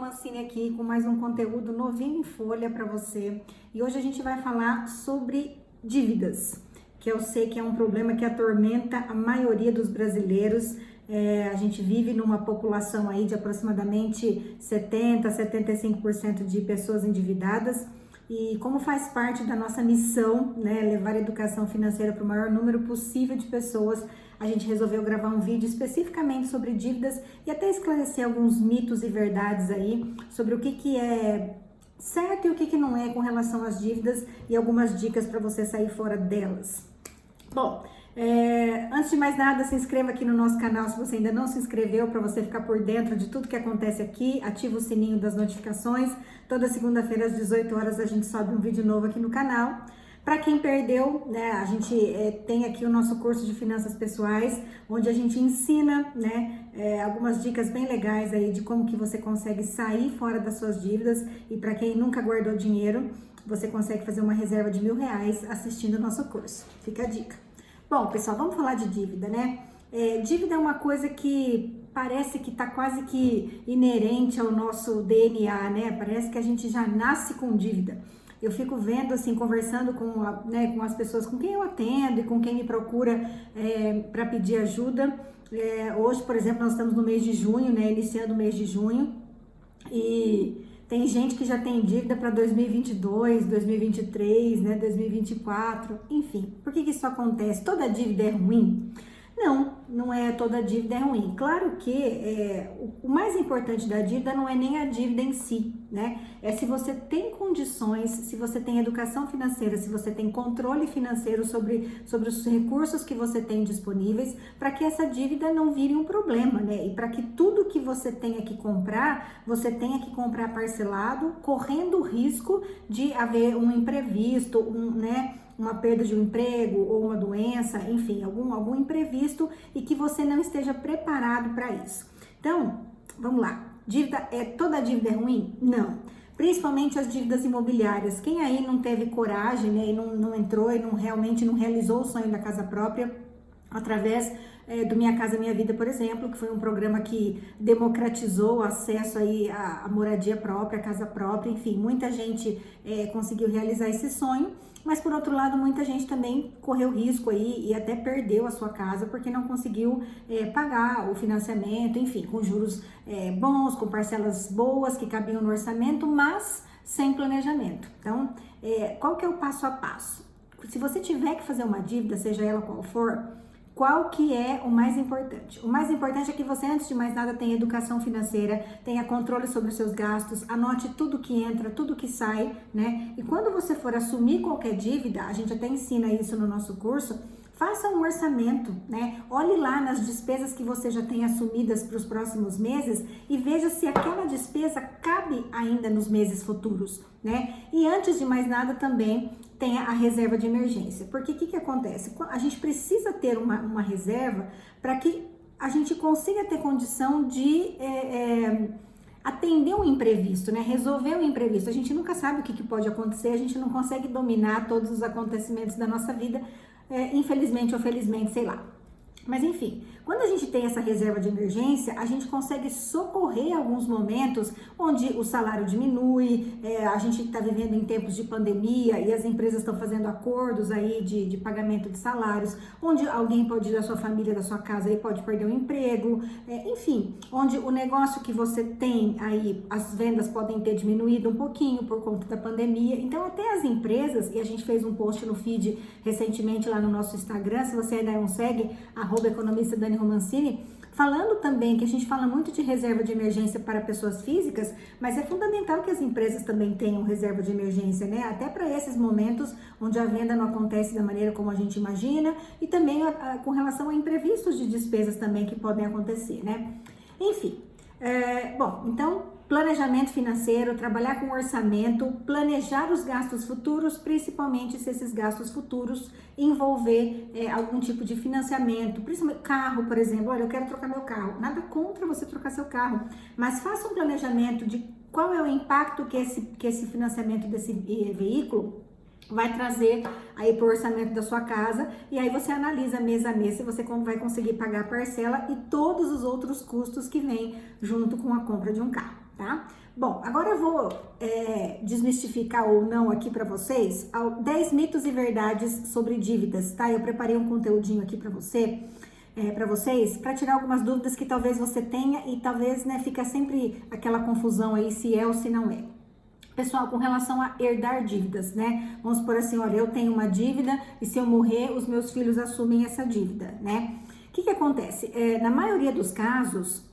Romancini aqui com mais um conteúdo novinho em folha para você. E hoje a gente vai falar sobre dívidas, que eu sei que é um problema que atormenta a maioria dos brasileiros. A gente vive numa população aí de aproximadamente 70, 75% de pessoas endividadas. E como faz parte da nossa missão, né, levar a educação financeira para o maior número possível de pessoas, a gente resolveu gravar um vídeo especificamente sobre dívidas e até esclarecer alguns mitos e verdades aí sobre o que é certo e o que não é com relação às dívidas e algumas dicas para você sair fora delas. Bom, antes de mais nada, se inscreva aqui no nosso canal se você ainda não se inscreveu, para você ficar por dentro de tudo que acontece aqui. Ativa o sininho das notificações. Toda segunda-feira às 18 horas a gente sobe um vídeo novo aqui no canal. Para quem perdeu, né, a gente tem aqui o nosso curso de finanças pessoais, onde a gente ensina, né, algumas dicas bem legais aí de como que você consegue sair fora das suas dívidas. E para quem nunca guardou dinheiro, você consegue fazer uma reserva de R$ 1.000 assistindo o nosso curso. Fica a dica. Bom, pessoal, vamos falar de dívida, né? Dívida é uma coisa que parece que tá quase que inerente ao nosso DNA, né? Parece que a gente já nasce com dívida. Eu fico vendo, assim, conversando com as pessoas com quem eu atendo e com quem me procura para pedir ajuda. Hoje, por exemplo, nós estamos no mês de junho, né? Iniciando o mês de junho. E tem gente que já tem dívida para 2022, 2023, né? 2024, enfim. Por que isso acontece? Toda dívida é ruim? Não é toda dívida é ruim. Claro que o mais importante da dívida não é nem a dívida em si, né? É se você tem condições, se você tem educação financeira, se você tem controle financeiro sobre os recursos que você tem disponíveis, para que essa dívida não vire um problema, né? E para que tudo que você tenha que comprar, você tenha que comprar parcelado, correndo o risco de haver um imprevisto, uma perda de um emprego ou uma doença, enfim, algum imprevisto e que você não esteja preparado para isso. Então, vamos lá. Toda dívida é ruim? Não. Principalmente as dívidas imobiliárias. Quem aí não teve coragem, né, e não entrou e realmente não realizou o sonho da casa própria através do Minha Casa Minha Vida, por exemplo, que foi um programa que democratizou o acesso aí à moradia própria, à casa própria, enfim, muita gente conseguiu realizar esse sonho, mas por outro lado, muita gente também correu risco aí e até perdeu a sua casa porque não conseguiu pagar o financiamento, enfim, com juros bons, com parcelas boas que cabiam no orçamento, mas sem planejamento. Então, qual que é o passo a passo? Se você tiver que fazer uma dívida, seja ela qual for, qual que é o mais importante? O mais importante é que você, antes de mais nada, tenha educação financeira, tenha controle sobre os seus gastos, anote tudo que entra, tudo que sai, né? E quando você for assumir qualquer dívida, a gente até ensina isso no nosso curso, faça um orçamento, né? Olhe lá nas despesas que você já tem assumidas para os próximos meses e veja se aquela despesa cabe ainda nos meses futuros, né? E antes de mais nada também tenha a reserva de emergência. Porque o que acontece? A gente precisa ter uma reserva para que a gente consiga ter condição de atender um imprevisto, né? Resolver um imprevisto. A gente nunca sabe o que pode acontecer, a gente não consegue dominar todos os acontecimentos da nossa vida, infelizmente ou felizmente, sei lá. Mas enfim, quando a gente tem essa reserva de emergência, a gente consegue socorrer alguns momentos onde o salário diminui, a gente está vivendo em tempos de pandemia e as empresas estão fazendo acordos aí de pagamento de salários, onde alguém pode ir da sua família, da sua casa, e pode perder o emprego, enfim, onde o negócio que você tem aí, as vendas podem ter diminuído um pouquinho por conta da pandemia. Então até as empresas, e a gente fez um post no feed recentemente lá no nosso Instagram, se você ainda não segue, @economista Dani Romancini, falando também que a gente fala muito de reserva de emergência para pessoas físicas, mas é fundamental que as empresas também tenham reserva de emergência, né? Até para esses momentos onde a venda não acontece da maneira como a gente imagina e também com relação a imprevistos de despesas também que podem acontecer, né? Enfim, bom, então planejamento financeiro, trabalhar com orçamento, planejar os gastos futuros, principalmente se esses gastos futuros envolver algum tipo de financiamento, principalmente carro, por exemplo. Olha, eu quero trocar meu carro. Nada contra você trocar seu carro, mas faça um planejamento de qual é o impacto que esse financiamento desse veículo vai trazer aí para o orçamento da sua casa, e aí você analisa mês a mês se você vai conseguir pagar a parcela e todos os outros custos que vêm junto com a compra de um carro. tá? Bom, agora eu vou desmistificar ou não aqui para vocês 10 mitos e verdades sobre dívidas, tá? Eu preparei um conteúdinho aqui para vocês, para tirar algumas dúvidas que talvez você tenha e talvez, né, fica sempre aquela confusão aí se é ou se não é. Pessoal, com relação a herdar dívidas, né? Vamos supor assim, olha, eu tenho uma dívida e se eu morrer, os meus filhos assumem essa dívida, né? O que acontece? Na maioria dos casos,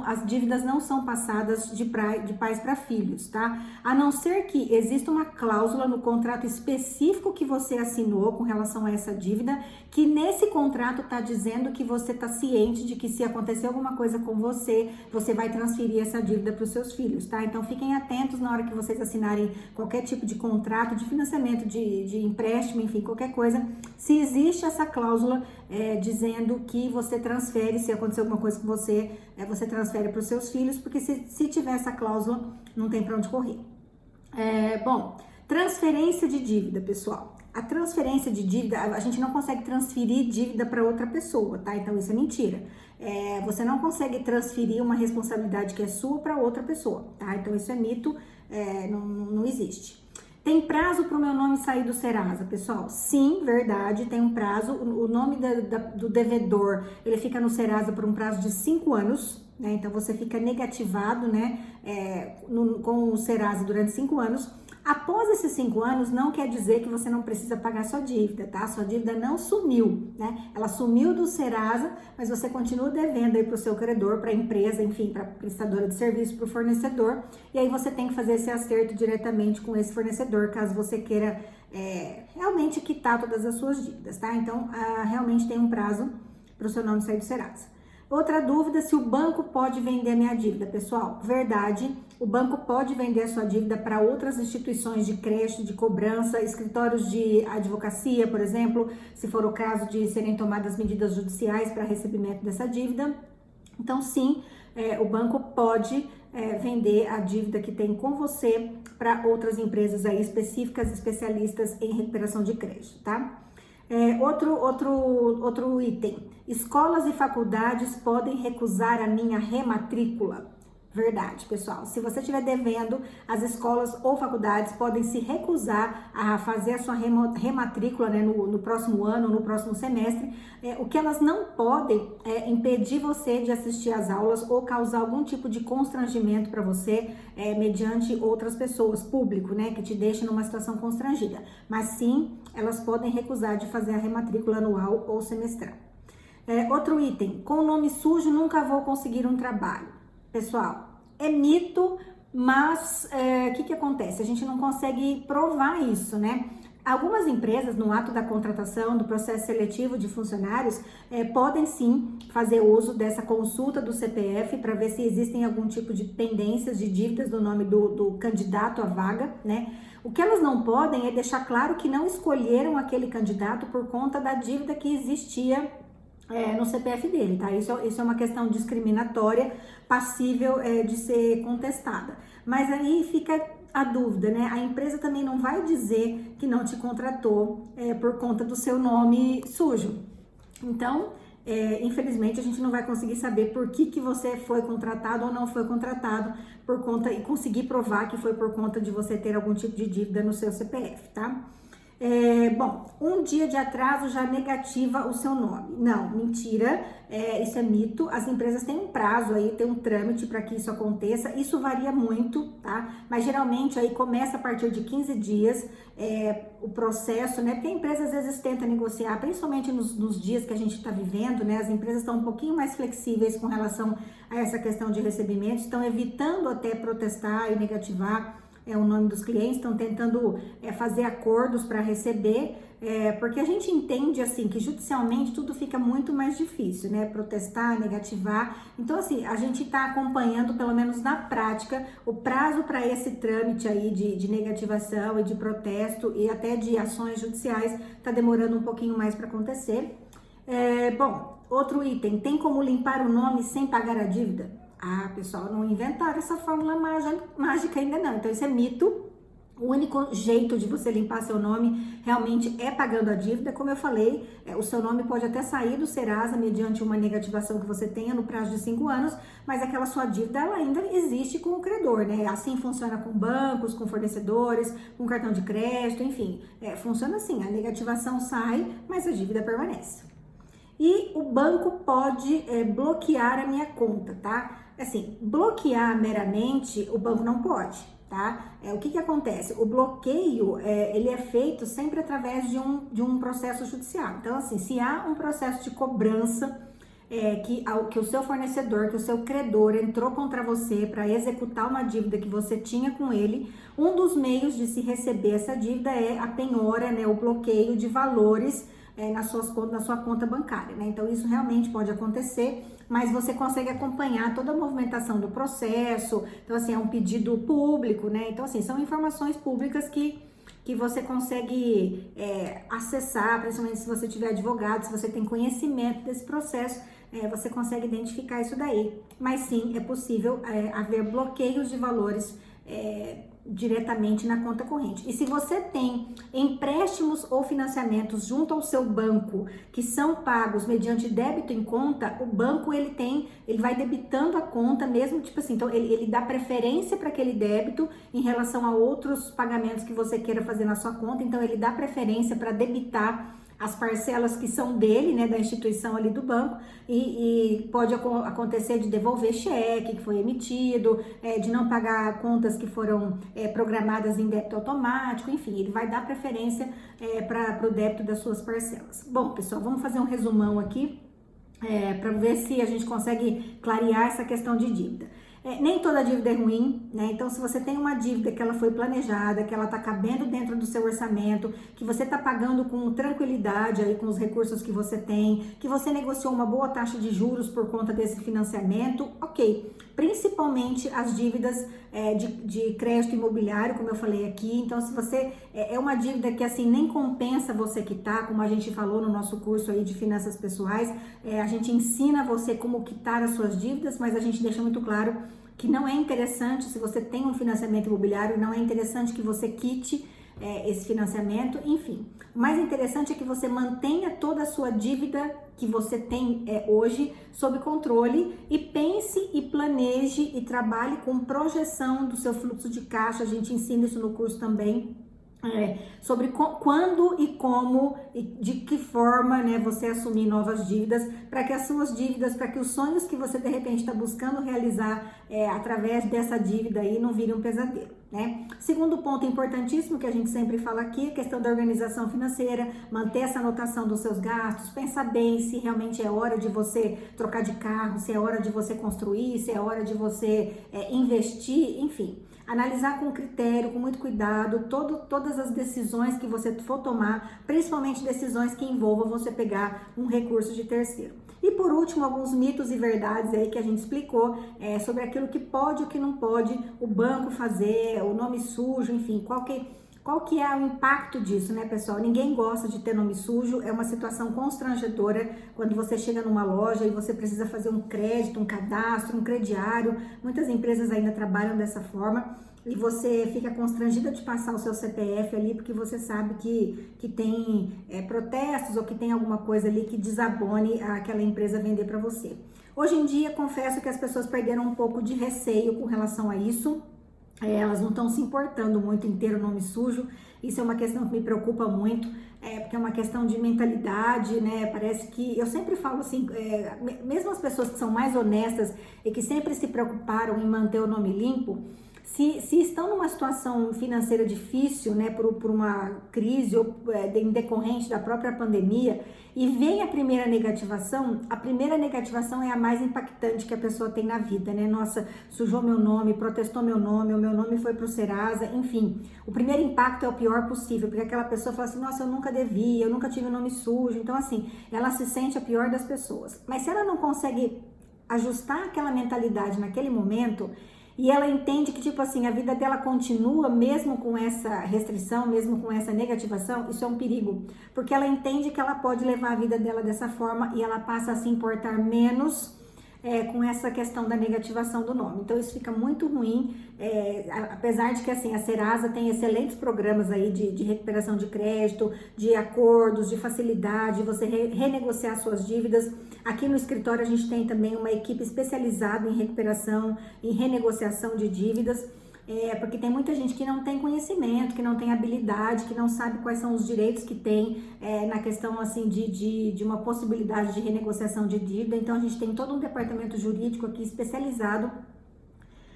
as dívidas não são passadas de pais para filhos, tá? A não ser que exista uma cláusula no contrato específico que você assinou com relação a essa dívida, que nesse contrato tá dizendo que você tá ciente de que se acontecer alguma coisa com você, você vai transferir essa dívida para os seus filhos, tá? Então fiquem atentos na hora que vocês assinarem qualquer tipo de contrato, de financiamento, de empréstimo, enfim, qualquer coisa, se existe essa cláusula dizendo que você transfere, se acontecer alguma coisa com você, você transfere para os seus filhos, porque se tiver essa cláusula, não tem para onde correr. Bom, transferência de dívida, pessoal. A transferência de dívida, a gente não consegue transferir dívida para outra pessoa, tá? Então isso é mentira. Você não consegue transferir uma responsabilidade que é sua para outra pessoa, tá? Então isso é mito, não existe. Tem prazo para o meu nome sair do Serasa, pessoal? Sim, verdade, tem um prazo. O nome do devedor, ele fica no Serasa por um prazo de 5 anos, né? Então, você fica negativado, né, com o Serasa durante 5 anos. Após esses 5 anos, não quer dizer que você não precisa pagar sua dívida, tá? Sua dívida não sumiu, né? Ela sumiu do Serasa, mas você continua devendo aí para o seu credor, para a empresa, enfim, para a prestadora de serviço, para o fornecedor. E aí você tem que fazer esse acerto diretamente com esse fornecedor, caso você queira realmente quitar todas as suas dívidas, tá? Então, realmente tem um prazo para o seu nome sair do Serasa. Outra dúvida, se o banco pode vender a minha dívida, pessoal. Verdade, o banco pode vender a sua dívida para outras instituições de crédito, de cobrança, escritórios de advocacia, por exemplo, se for o caso de serem tomadas medidas judiciais para recebimento dessa dívida. Então, sim, o banco pode vender a dívida que tem com você para outras empresas aí específicas, especialistas em recuperação de crédito, tá? Outro item. Escolas e faculdades podem recusar a minha rematrícula. Verdade, pessoal. Se você estiver devendo, as escolas ou faculdades podem se recusar a fazer a sua rematrícula, né, no próximo ano, no próximo semestre. O que elas não podem é impedir você de assistir às aulas ou causar algum tipo de constrangimento para você mediante outras pessoas, público, né, que te deixem numa situação constrangida. Mas sim, elas podem recusar de fazer a rematrícula anual ou semestral. Outro item. Com nome sujo, nunca vou conseguir um trabalho. Pessoal, é mito, mas o que acontece? A gente não consegue provar isso, né? Algumas empresas, no ato da contratação, do processo seletivo de funcionários, podem sim fazer uso dessa consulta do CPF para ver se existem algum tipo de pendências de dívidas no nome do candidato à vaga, né? O que elas não podem é deixar claro que não escolheram aquele candidato por conta da dívida que existia no CPF dele, tá? Isso é uma questão discriminatória, passível de ser contestada. Mas aí fica a dúvida, né? A empresa também não vai dizer que não te contratou por conta do seu nome sujo. Então, infelizmente, a gente não vai conseguir saber por que você foi contratado ou não foi contratado por conta e conseguir provar que foi por conta de você ter algum tipo de dívida no seu CPF, tá? Bom, um dia de atraso já negativa o seu nome. Não, mentira, isso é mito. As empresas têm um prazo aí, tem um trâmite para que isso aconteça. Isso varia muito, tá? Mas geralmente aí começa a partir de 15 dias o processo, né? Porque a empresa às vezes tenta negociar, principalmente nos dias que a gente está vivendo, né? As empresas estão um pouquinho mais flexíveis com relação a essa questão de recebimentos, estão evitando até protestar e negativar o nome dos clientes, estão tentando fazer acordos para receber, porque a gente entende assim que judicialmente tudo fica muito mais difícil, né? Protestar, negativar. Então, assim, a gente está acompanhando, pelo menos na prática, o prazo para esse trâmite aí de negativação e de protesto e até de ações judiciais está demorando um pouquinho mais para acontecer. Bom, outro item, tem como limpar o nome sem pagar a dívida? Ah, pessoal, não inventaram essa fórmula mágica ainda não. Então, isso é mito. O único jeito de você limpar seu nome realmente é pagando a dívida. Como eu falei, o seu nome pode até sair do Serasa mediante uma negativação que você tenha no prazo de 5 anos, mas aquela sua dívida ela ainda existe com o credor, né? Assim funciona com bancos, com fornecedores, com cartão de crédito, enfim. Funciona assim, a negativação sai, mas a dívida permanece. E o banco pode bloquear a minha conta, tá? Assim, bloquear meramente o banco não pode, tá? O que acontece? O bloqueio, ele é feito sempre através de um processo judicial. Então, assim, se há um processo de cobrança que o seu fornecedor, que o seu credor entrou contra você para executar uma dívida que você tinha com ele, um dos meios de se receber essa dívida é a penhora, né, o bloqueio de valores na sua conta bancária, né? Então isso realmente pode acontecer, mas você consegue acompanhar toda a movimentação do processo. Então assim, é um pedido público, né? Então assim, são informações públicas que você consegue acessar, principalmente se você tiver advogado, se você tem conhecimento desse processo, você consegue identificar isso daí. Mas sim, é possível haver bloqueios de valores diretamente na conta corrente. E se você tem empréstimos ou financiamentos junto ao seu banco que são pagos mediante débito em conta, o banco ele vai debitando a conta mesmo, tipo assim, então ele dá preferência para aquele débito em relação a outros pagamentos que você queira fazer na sua conta, então ele dá preferência para debitar as parcelas que são dele, né, da instituição ali do banco, e pode acontecer de devolver cheque que foi emitido, de não pagar contas que foram programadas em débito automático, enfim, ele vai dar preferência para o débito das suas parcelas. Bom, pessoal, vamos fazer um resumão aqui para ver se a gente consegue clarear essa questão de dívida. Nem toda dívida é ruim, né? Então, se você tem uma dívida que ela foi planejada, que ela tá cabendo dentro do seu orçamento, que você tá pagando com tranquilidade aí com os recursos que você tem, que você negociou uma boa taxa de juros por conta desse financiamento, ok. Principalmente as dívidas de crédito imobiliário, como eu falei aqui. Então, se você é uma dívida que assim nem compensa você quitar, como a gente falou no nosso curso aí de finanças pessoais, a gente ensina você como quitar as suas dívidas, mas a gente deixa muito claro que não é interessante, se você tem um financiamento imobiliário, não é interessante que você quite esse financiamento, enfim. O mais interessante é que você mantenha toda a sua dívida que você tem hoje sob controle e pense e planeje e trabalhe com projeção do seu fluxo de caixa. A gente ensina isso no curso também. Sobre quando e como e de que forma, né, você assumir novas dívidas para que as suas dívidas, para que os sonhos que você de repente está buscando realizar através dessa dívida aí não virem um pesadelo, né? Segundo ponto importantíssimo que a gente sempre fala aqui, a questão da organização financeira, manter essa anotação dos seus gastos, pensar bem se realmente é hora de você trocar de carro, se é hora de você construir, se é hora de você investir, enfim. Analisar com critério, com muito cuidado, todas as decisões que você for tomar, principalmente decisões que envolvam você pegar um recurso de terceiro. E por último, alguns mitos e verdades aí que a gente explicou sobre aquilo que pode e o que não pode o banco fazer, o nome sujo, enfim, qual que é o impacto disso, né, pessoal? Ninguém gosta de ter nome sujo, é uma situação constrangedora quando você chega numa loja e você precisa fazer um crédito, um cadastro, um crediário. Muitas empresas ainda trabalham dessa forma e você fica constrangida de passar o seu CPF ali porque você sabe que tem protestos ou que tem alguma coisa ali que desabone aquela empresa vender para você. Hoje em dia, confesso que as pessoas perderam um pouco de receio com relação a isso. Elas não estão se importando muito em ter o nome sujo. Isso é uma questão que me preocupa muito, porque é uma questão de mentalidade, né? Parece que, eu sempre falo assim, mesmo as pessoas que são mais honestas e que sempre se preocuparam em manter o nome limpo, se estão numa situação financeira difícil, né, por uma crise ou em decorrente da própria pandemia, e vem a primeira negativação é a mais impactante que a pessoa tem na vida, né? Nossa, sujou meu nome, protestou meu nome, o meu nome foi pro Serasa, enfim. O primeiro impacto é o pior possível, porque aquela pessoa fala assim, nossa, eu nunca devia, eu nunca tive nome sujo. Então, assim, ela se sente a pior das pessoas. Mas se ela não consegue ajustar aquela mentalidade naquele momento, e ela entende que, tipo assim, a vida dela continua mesmo com essa restrição, mesmo com essa negativação, isso é um perigo. Porque ela entende que ela pode levar a vida dela dessa forma e ela passa a se importar menos com essa questão da negativação do nome. Então isso fica muito ruim, apesar de que assim, a Serasa tem excelentes programas aí de recuperação de crédito, de acordos, de facilidade, você renegociar suas dívidas. Aqui no escritório a gente tem também uma equipe especializada em recuperação, em renegociação de dívidas. Porque tem muita gente que não tem conhecimento, que não tem habilidade, que não sabe quais são os direitos que tem na questão assim de uma possibilidade de renegociação de dívida. Então a gente tem todo um departamento jurídico aqui especializado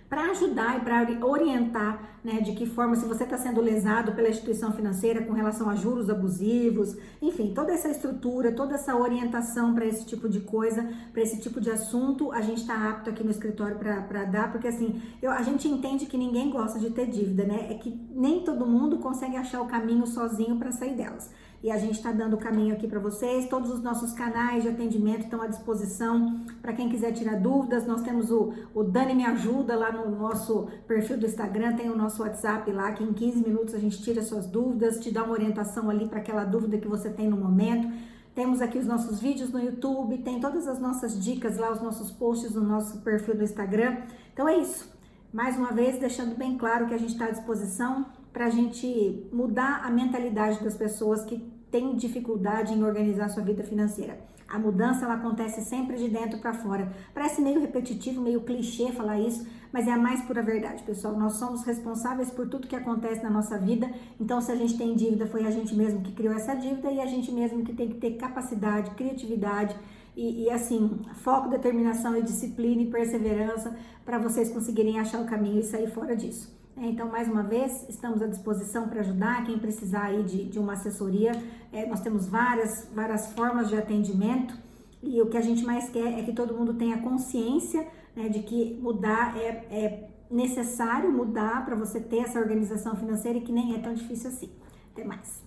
para ajudar e para orientar, né, de que forma, se você está sendo lesado pela instituição financeira com relação a juros abusivos, enfim, toda essa estrutura, toda essa orientação para esse tipo de coisa, para esse tipo de assunto, a gente está apto aqui no escritório para dar, porque assim, a gente entende que ninguém gosta de ter dívida, né, é que nem todo mundo consegue achar o caminho sozinho para sair delas. E a gente está dando o caminho aqui para vocês, todos os nossos canais de atendimento estão à disposição para quem quiser tirar dúvidas. Nós temos o Dani Me Ajuda lá no nosso perfil do Instagram, tem o nosso WhatsApp lá, que em 15 minutos a gente tira suas dúvidas, te dá uma orientação ali para aquela dúvida que você tem no momento. Temos aqui os nossos vídeos no YouTube, tem todas as nossas dicas lá, os nossos posts no nosso perfil do Instagram. Então é isso. Mais uma vez, deixando bem claro que a gente está à disposição para a gente mudar a mentalidade das pessoas que têm dificuldade em organizar sua vida financeira. A mudança, ela acontece sempre de dentro para fora. Parece meio repetitivo, meio clichê falar isso, mas é a mais pura verdade, pessoal. Nós somos responsáveis por tudo que acontece na nossa vida. Então, se a gente tem dívida, foi a gente mesmo que criou essa dívida e a gente mesmo que tem que ter capacidade, criatividade e assim, foco, determinação e disciplina e perseverança para vocês conseguirem achar o caminho e sair fora disso. Então, mais uma vez, estamos à disposição para ajudar quem precisar aí de uma assessoria. Nós temos várias formas de atendimento e o que a gente mais quer é que todo mundo tenha consciência, né, de que mudar é necessário mudar para você ter essa organização financeira e que nem é tão difícil assim. Até mais!